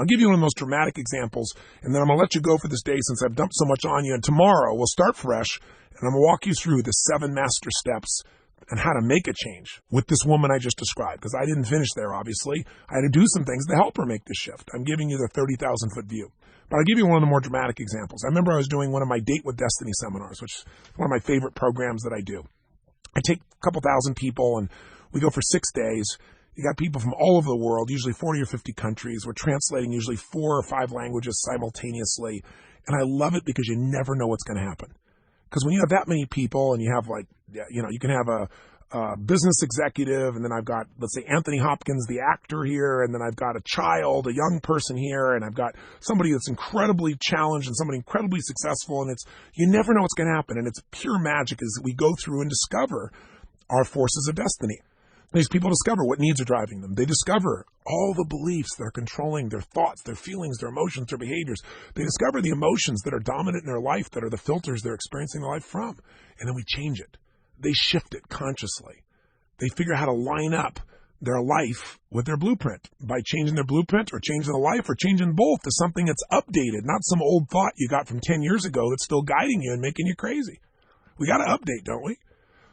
I'll give you one of the most dramatic examples, and then I'm going to let you go for this day since I've dumped so much on you. And tomorrow we'll start fresh, and I'm going to walk you through the 7 master steps and how to make a change with this woman I just described, because I didn't finish there, obviously. I had to do some things to help her make this shift. I'm giving you the 30,000-foot view. But I'll give you one of the more dramatic examples. I remember I was doing one of my Date with Destiny seminars, which is one of my favorite programs that I do. I take a couple thousand people, and we go for 6 days. You got people from all over the world, usually 40 or 50 countries. We're translating usually 4 or 5 languages simultaneously. And I love it because you never know what's going to happen. Because when you have that many people and you have you can have a business executive, and then I've got, let's say, Anthony Hopkins, the actor here, and then I've got a child, a young person here, and I've got somebody that's incredibly challenged and somebody incredibly successful, and you never know what's going to happen. And it's pure magic as we go through and discover our forces of destiny. These people discover what needs are driving them. They discover all the beliefs that are controlling their thoughts, their feelings, their emotions, their behaviors. They discover the emotions that are dominant in their life, that are the filters they're experiencing their life from. And then we change it. They shift it consciously. They figure out how to line up their life with their blueprint by changing their blueprint or changing the life or changing both to something that's updated, not some old thought you got from 10 years ago that's still guiding you and making you crazy. We got to update, don't we?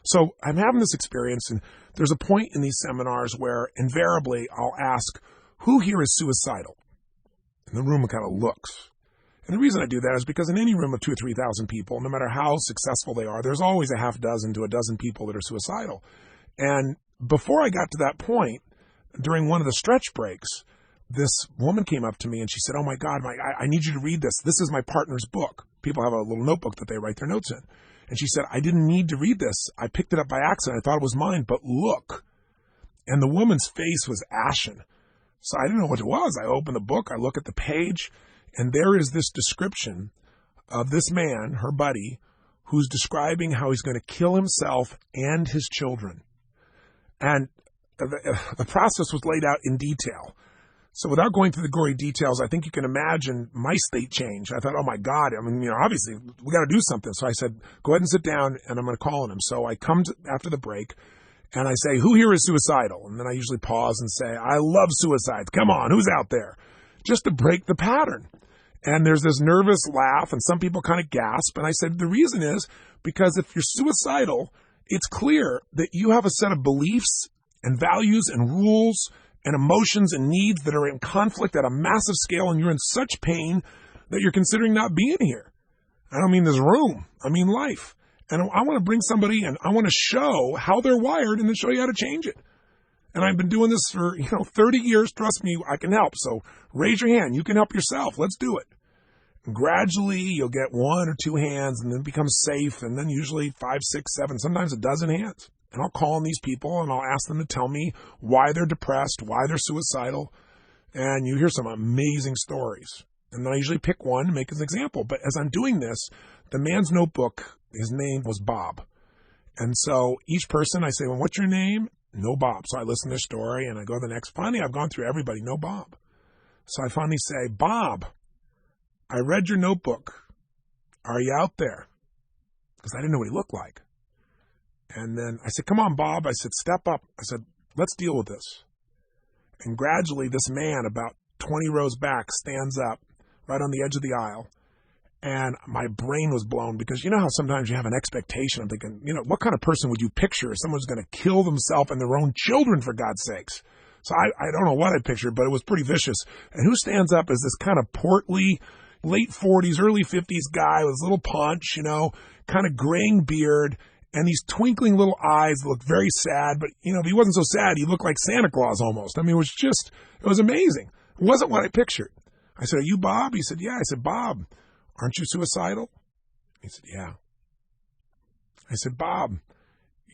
So I'm having this experience, and there's a point in these seminars where invariably I'll ask, who here is suicidal? And the room kind of looks. And the reason I do that is because in any room of 2,000 or 3,000 people, no matter how successful they are, there's always a half dozen to a dozen people that are suicidal. And before I got to that point, during one of the stretch breaks, this woman came up to me and she said, oh my God, I need you to read this. This is my partner's book. People have a little notebook that they write their notes in. And she said, I didn't need to read this. I picked it up by accident. I thought it was mine, but look. And the woman's face was ashen. So I didn't know what it was. I opened the book, I look at the page, and there is this description of this man, her buddy, who's describing how he's going to kill himself and his children. And the process was laid out in detail. So without going through the gory details, I think you can imagine my state change. I thought, oh my God, obviously we got to do something. So I said, go ahead and sit down, and I'm going to call on him. So I come after the break, and I say, who here is suicidal? And then I usually pause and say, I love suicides. Come on, who's out there? Just to break the pattern. And there's this nervous laugh, and some people kind of gasp. And I said, the reason is because if you're suicidal, it's clear that you have a set of beliefs and values and rules and emotions and needs that are in conflict at a massive scale, and you're in such pain that you're considering not being here. I don't mean this room. I mean life. And I want to bring somebody in. I want to show how they're wired and then show you how to change it. And I've been doing this for 30 years. Trust me, I can help. So raise your hand. You can help yourself. Let's do it. And gradually, you'll get 1 or 2 hands, and then it becomes safe, and then usually 5, 6, 7, sometimes a dozen hands. And I'll call on these people, and I'll ask them to tell me why they're depressed, why they're suicidal. And you hear some amazing stories. And then I usually pick one and make an example. But as I'm doing this, the man's notebook, his name was Bob. And so each person, I say, well, what's your name? No Bob. So I listen to their story, and I go to the next. Finally, I've gone through everybody. No Bob. So I finally say, Bob, I read your notebook. Are you out there? Because I didn't know what he looked like. And then I said, come on, Bob. I said, step up. I said, let's deal with this. And gradually, this man about 20 rows back stands up right on the edge of the aisle. And my brain was blown because you know how sometimes you have an expectation. I'm thinking, what kind of person would you picture? Someone's going to kill themselves and their own children, for God's sakes. So I don't know what I pictured, but it was pretty vicious. And who stands up is this kind of portly, late 40s, early 50s guy with his little paunch, kind of graying beard. And these twinkling little eyes looked very sad, but, if he wasn't so sad, he looked like Santa Claus almost. I mean, it was amazing. It wasn't what I pictured. I said, are you Bob? He said, yeah. I said, Bob, aren't you suicidal? He said, yeah. I said, Bob,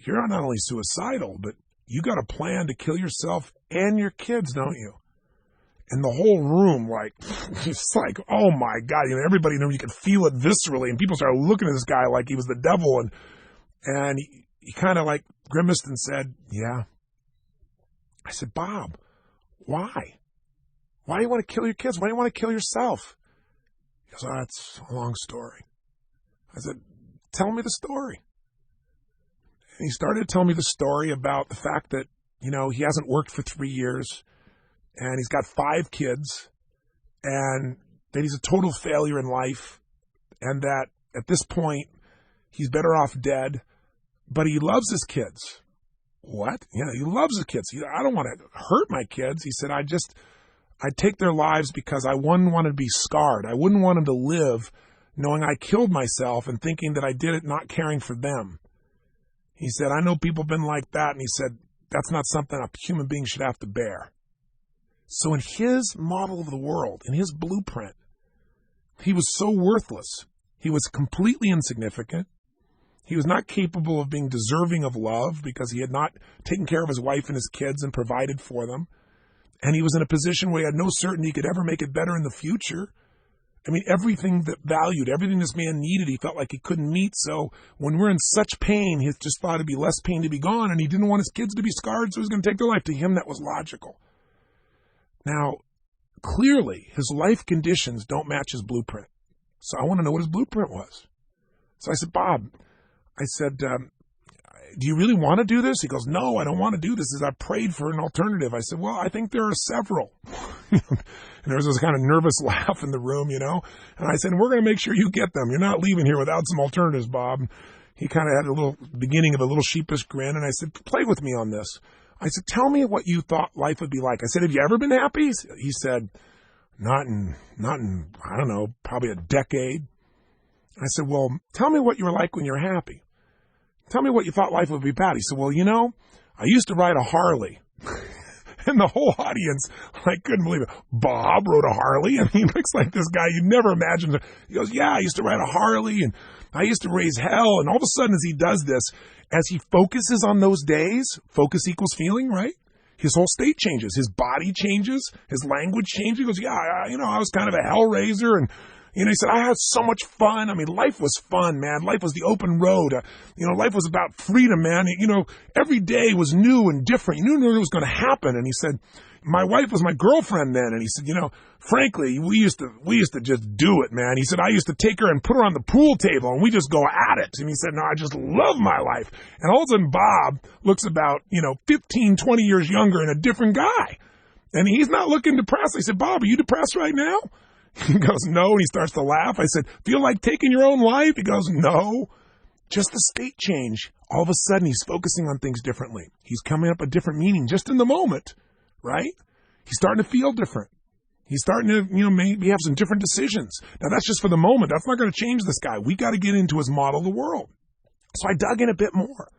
you're not only suicidal, but you got a plan to kill yourself and your kids, don't you? And the whole room, it's like, oh my God, everybody knew, you could feel it viscerally, and people started looking at this guy like he was the devil, and he kind of grimaced and said, yeah. I said, Bob, why? Why do you want to kill your kids? Why do you want to kill yourself? He goes, oh, that's a long story. I said, tell me the story. And he started to tell me the story about the fact that, he hasn't worked for 3 years, and he's got 5 kids, and that he's a total failure in life, and that at this point he's better off dead, but he loves his kids. What? You know, he loves his kids. I don't want to hurt my kids. He said, I'd take their lives because I wouldn't want to be scarred. I wouldn't want them to live knowing I killed myself and thinking that I did it not caring for them. He said, I know people have been like that, and he said, that's not something a human being should have to bear. So in his model of the world, in his blueprint, he was so worthless. He was completely insignificant. He was not capable of being deserving of love because he had not taken care of his wife and his kids and provided for them. And he was in a position where he had no certainty he could ever make it better in the future. I mean, everything that valued, everything this man needed, he felt like he couldn't meet. So when we're in such pain, he just thought it'd be less pain to be gone, and he didn't want his kids to be scarred, so he was going to take their life. To him, that was logical. Now, clearly, his life conditions don't match his blueprint. So I want to know what his blueprint was. So I said, Bob, I said, do you really want to do this? He goes, no, I don't want to do this. I prayed for an alternative. I said, well, I think there are several. And there was this kind of nervous laugh in the room, you know. And I said, we're going to make sure you get them. You're not leaving here without some alternatives, Bob. He kind of had a little beginning of a little sheepish grin. And I said, play with me on this. I said, tell me what you thought life would be like. I said, have you ever been happy? He said, not in, I don't know, probably a decade. I said, well, tell me what you were like when you were happy. Tell me what you thought life would be about. He said, well, you know, I used to ride a Harley. And the whole audience, like, couldn't believe it. Bob rode a Harley? And he looks like this guy you'd never imagined. He goes, yeah, I used to ride a Harley, and I used to raise hell. And all of a sudden, as he does this, as he focuses on those days, focus equals feeling, right? His whole state changes. His body changes. His language changes. He goes, yeah, I was kind of a hell raiser, and he said, I had so much fun. I mean, life was fun, man. Life was the open road. Life was about freedom, man. Every day was new and different. You knew it was going to happen. And he said, my wife was my girlfriend then. And he said, frankly, we used to just do it, man. He said, I used to take her and put her on the pool table and we just go at it. And he said, no, I just love my life. And all of a sudden, Bob looks about, 15, 20 years younger and a different guy. And he's not looking depressed. I said, Bob, are you depressed right now? He goes, no, and he starts to laugh. I said, feel like taking your own life? He goes, no. Just the state change. All of a sudden, he's focusing on things differently. He's coming up with a different meaning just in the moment, right? He's starting to feel different. He's starting to, maybe have some different decisions. Now, that's just for the moment. That's not going to change this guy. We got to get into his model of the world. So I dug in a bit more.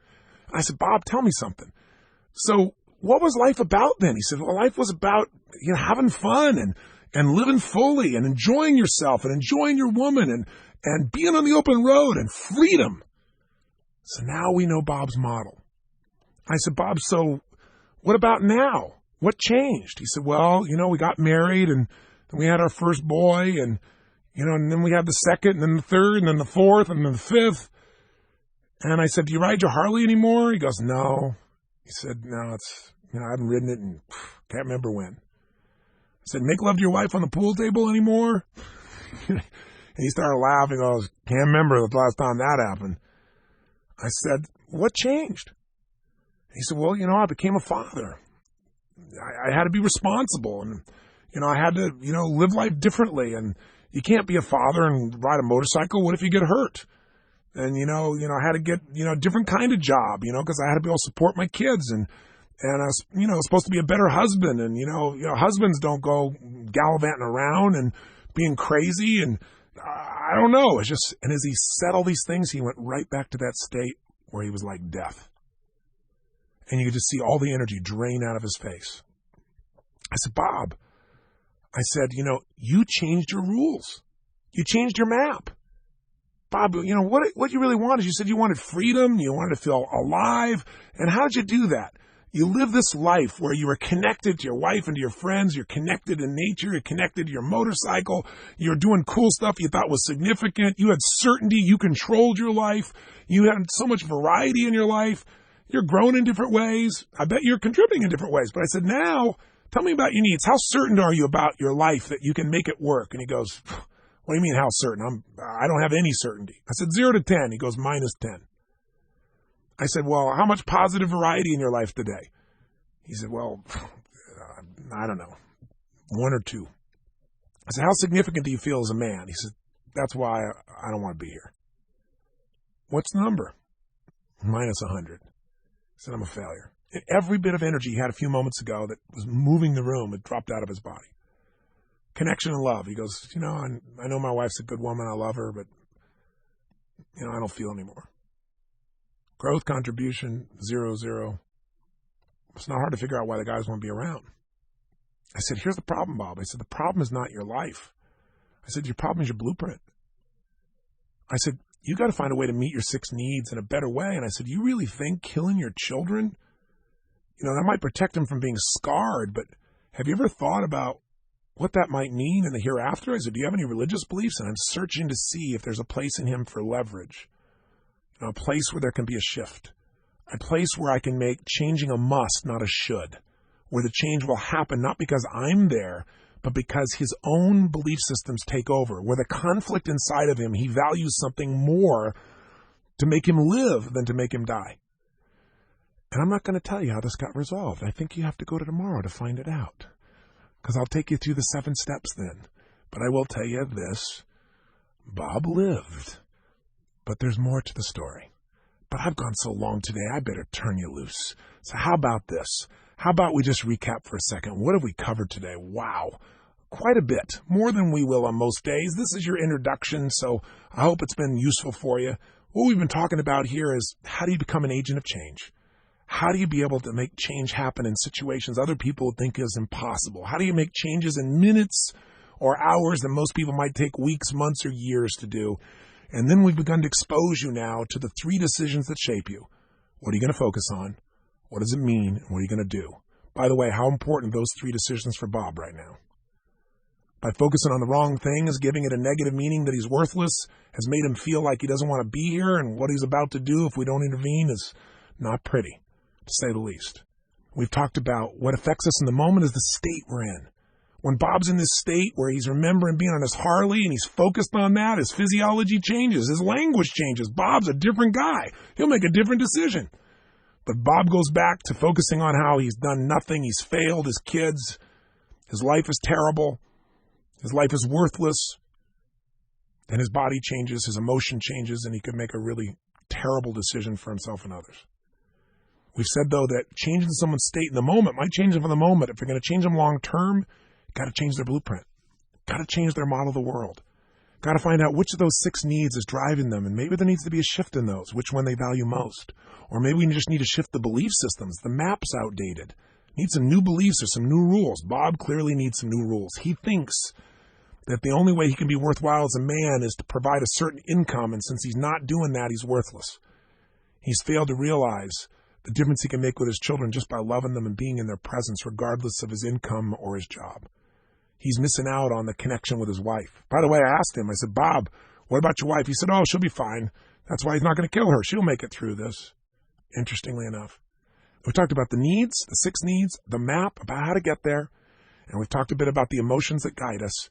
I said, Bob, tell me something. So what was life about then? He said, well, life was about, having fun and living fully and enjoying yourself and enjoying your woman and being on the open road and freedom. So now we know Bob's model. I said, Bob, so what about now? What changed? He said, well, we got married and we had our first boy and then we had the second and then the third and then the fourth and then the fifth. And I said, do you ride your Harley anymore? He goes, no. He said, no, I haven't ridden it and can't remember when. I said, make love to your wife on the pool table anymore? And he started laughing. I can't remember the last time that happened. I said, what changed? He said, well, I became a father. I had to be responsible and, I had to, live life differently. And you can't be a father and ride a motorcycle. What if you get hurt? And, I had to get, a different kind of job, because I had to be able to support my kids and I was, supposed to be a better husband. And, husbands don't go gallivanting around and being crazy. And I don't know. It's just, and as he said all these things, he went right back to that state where he was like death. And you could just see all the energy drain out of his face. I said, Bob, I said, you changed your rules. You changed your map. Bob, what you really wanted, you said you wanted freedom, you wanted to feel alive. And how did you do that? You live this life where you are connected to your wife and to your friends. You're connected to nature. You're connected to your motorcycle. You're doing cool stuff you thought was significant. You had certainty. You controlled your life. You had so much variety in your life. You're growing in different ways. I bet you're contributing in different ways. But I said, now, tell me about your needs. How certain are you about your life that you can make it work? And he goes, what do you mean how certain? I don't have any certainty. I said, 0 to 10. He goes, -10. I said, well, how much positive variety in your life today? He said, well, I don't know, 1 or 2. I said, how significant do you feel as a man? He said, that's why I don't want to be here. What's the number? Minus 100. I said, I'm a failure. And every bit of energy he had a few moments ago that was moving the room had dropped out of his body. Connection and love. He goes, I know my wife's a good woman. I love her, but, I don't feel anymore. Growth, contribution, 0, 0. It's not hard to figure out why the guys won't be around. I said, here's the problem, Bob. I said, the problem is not your life. I said, your problem is your blueprint. I said, you got to find a way to meet your 6 needs in a better way. And I said, you really think killing your children, that might protect them from being scarred, but have you ever thought about what that might mean in the hereafter? I said, do you have any religious beliefs? And I'm searching to see if there's a place in him for leverage, a place where there can be a shift, a place where I can make changing a must, not a should, where the change will happen not because I'm there, but because his own belief systems take over, where the conflict inside of him, he values something more to make him live than to make him die. And I'm not going to tell you how this got resolved. I think you have to go to tomorrow to find it out, because I'll take you through the 7 steps then. But I will tell you this, Bob lived, but there's more to the story. But I've gone so long today, I better turn you loose. So how about this? How about we just recap for a second? What have we covered today? Wow. Quite a bit. More than we will on most days. This is your introduction, so I hope it's been useful for you. What we've been talking about here is how do you become an agent of change? How do you be able to make change happen in situations other people would think is impossible? How do you make changes in minutes or hours that most people might take weeks, months, or years to do? And then we've begun to expose you now to the 3 decisions that shape you. What are you going to focus on? What does it mean? And what are you going to do? By the way, how important are those 3 decisions for Bob right now? By focusing on the wrong things, giving it a negative meaning that he's worthless, has made him feel like he doesn't want to be here, and what he's about to do if we don't intervene is not pretty, to say the least. We've talked about what affects us in the moment is the state we're in. When Bob's in this state where he's remembering being on his Harley and he's focused on that, his physiology changes, his language changes. Bob's a different guy. He'll make a different decision. But Bob goes back to focusing on how he's done nothing, he's failed his kids, his life is terrible, his life is worthless, and his body changes, his emotion changes, and he could make a really terrible decision for himself and others. We've said, though, that changing someone's state in the moment might change them for the moment. If you're going to change them long term, you've got to change their blueprint. Got to change their model of the world. Got to find out which of those 6 needs is driving them, and maybe there needs to be a shift in those, which one they value most. Or maybe we just need to shift the belief systems. The map's outdated. Need some new beliefs or some new rules. Bob clearly needs some new rules. He thinks that the only way he can be worthwhile as a man is to provide a certain income, and since he's not doing that, he's worthless. He's failed to realize the difference he can make with his children just by loving them and being in their presence, regardless of his income or his job. He's missing out on the connection with his wife. By the way, I asked him, I said, Bob, what about your wife? He said, oh, she'll be fine. That's why he's not going to kill her. She'll make it through this. Interestingly enough. We talked about the needs, the 6 needs, the map, about how to get there. And we've talked a bit about the emotions that guide us.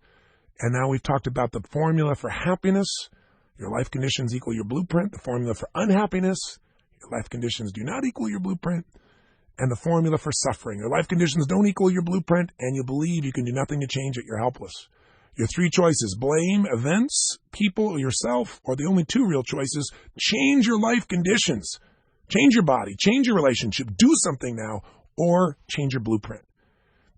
And now we've talked about the formula for happiness. Your life conditions equal your blueprint. The formula for unhappiness. Your life conditions do not equal your blueprint. And the formula for suffering. Your life conditions don't equal your blueprint, and you believe you can do nothing to change it. You're helpless. Your 3 choices: blame, events, people, yourself, or the only 2 real choices: change your life conditions. Change your body. Change your relationship. Do something now, or change your blueprint.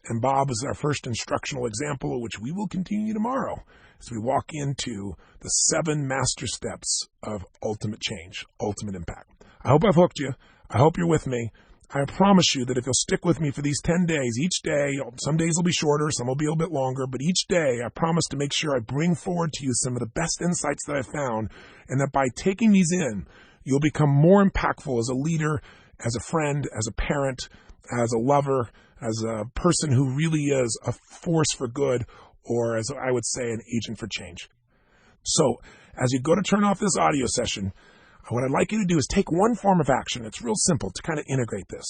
And Bob is our first instructional example, which we will continue tomorrow as we walk into the 7 master steps of ultimate change, ultimate impact. I hope I've hooked you. I hope you're with me. I promise you that if you'll stick with me for these 10 days, each day, some days will be shorter, some will be a little bit longer, but each day I promise to make sure I bring forward to you some of the best insights that I've found, and that by taking these in, you'll become more impactful as a leader, as a friend, as a parent, as a lover, as a person who really is a force for good, or as I would say, an agent for change. So, as you go to turn off this audio session, what I'd like you to do is take one form of action. It's real simple to kind of integrate this.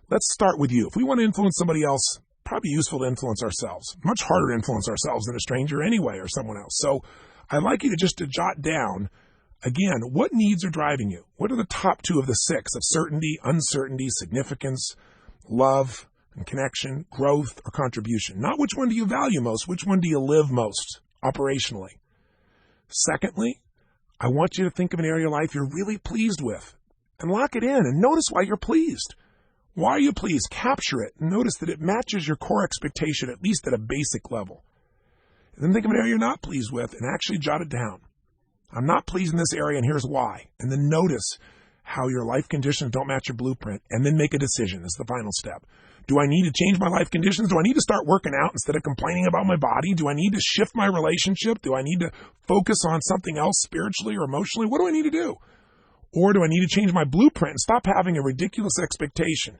Let's start with you. If we want to influence somebody else, probably useful to influence ourselves. Much harder to influence ourselves than a stranger anyway, or someone else. So I'd like you to jot down, again, what needs are driving you? What are the top 2 of the 6 of certainty, uncertainty, significance, love, and connection, growth, or contribution. Not which one do you value most, which one do you live most operationally. Secondly, I want you to think of an area of life you're really pleased with and lock it in and notice why you're pleased. Why are you pleased? Capture it and notice that it matches your core expectation, at least at a basic level. And then think of an area you're not pleased with and actually jot it down. I'm not pleased in this area and here's why. And then notice how your life conditions don't match your blueprint, and then make a decision as the final step. Do I need to change my life conditions? Do I need to start working out instead of complaining about my body? Do I need to shift my relationship? Do I need to focus on something else spiritually or emotionally? What do I need to do? Or do I need to change my blueprint and stop having a ridiculous expectation?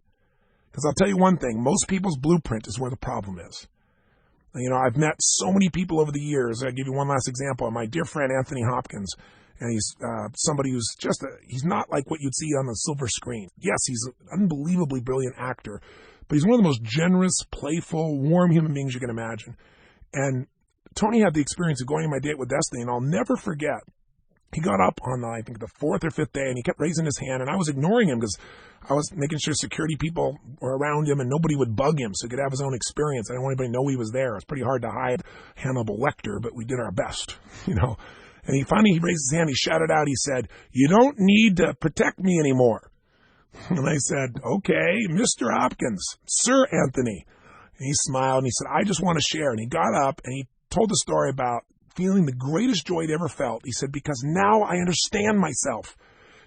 Because I'll tell you one thing, most people's blueprint is where the problem is. You know, I've met so many people over the years. I'll give you one last example. My dear friend Anthony Hopkins, and he's somebody who's just, he's not like what you'd see on the silver screen. Yes, he's an unbelievably brilliant actor, but he's one of the most generous, playful, warm human beings you can imagine. And Tony had the experience of going on my date with Destiny, and I'll never forget. He got up on, I think, the fourth or fifth day, and he kept raising his hand, and I was ignoring him because I was making sure security people were around him and nobody would bug him so he could have his own experience. I didn't want anybody to know he was there. It was pretty hard to hide Hannibal Lecter, but we did our best, you know. And he finally raised his hand, he shouted out, he said, "You don't need to protect me anymore." And I said, "Okay, Mr. Hopkins, Sir Anthony." And he smiled and he said, "I just want to share." And he got up and he told the story about feeling the greatest joy he'd ever felt. He said, "Because now I understand myself."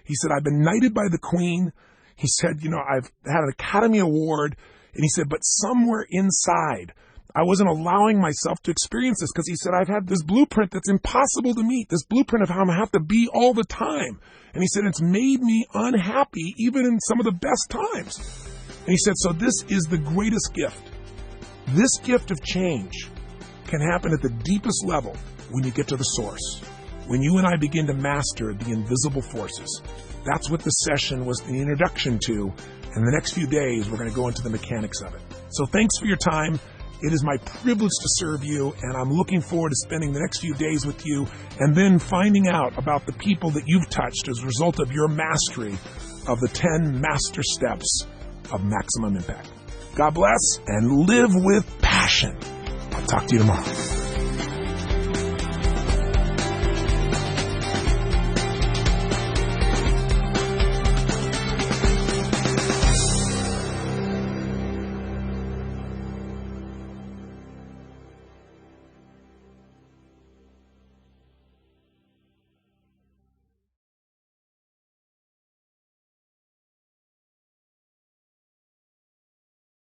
He said, "I've been knighted by the Queen." He said, "You know, I've had an Academy Award." And he said, "But somewhere inside, I wasn't allowing myself to experience this," because he said, "I've had this blueprint that's impossible to meet, this blueprint of how I have to be all the time." And he said, "It's made me unhappy even in some of the best times." And he said, "So this is the greatest gift. This gift of change can happen at the deepest level when you get to the source, when you and I begin to master the invisible forces." That's what the session was the introduction to. And the next few days, we're going to go into the mechanics of it. So thanks for your time. It is my privilege to serve you, and I'm looking forward to spending the next few days with you and then finding out about the people that you've touched as a result of your mastery of the 10 master steps of maximum impact. God bless and live with passion. I'll talk to you tomorrow.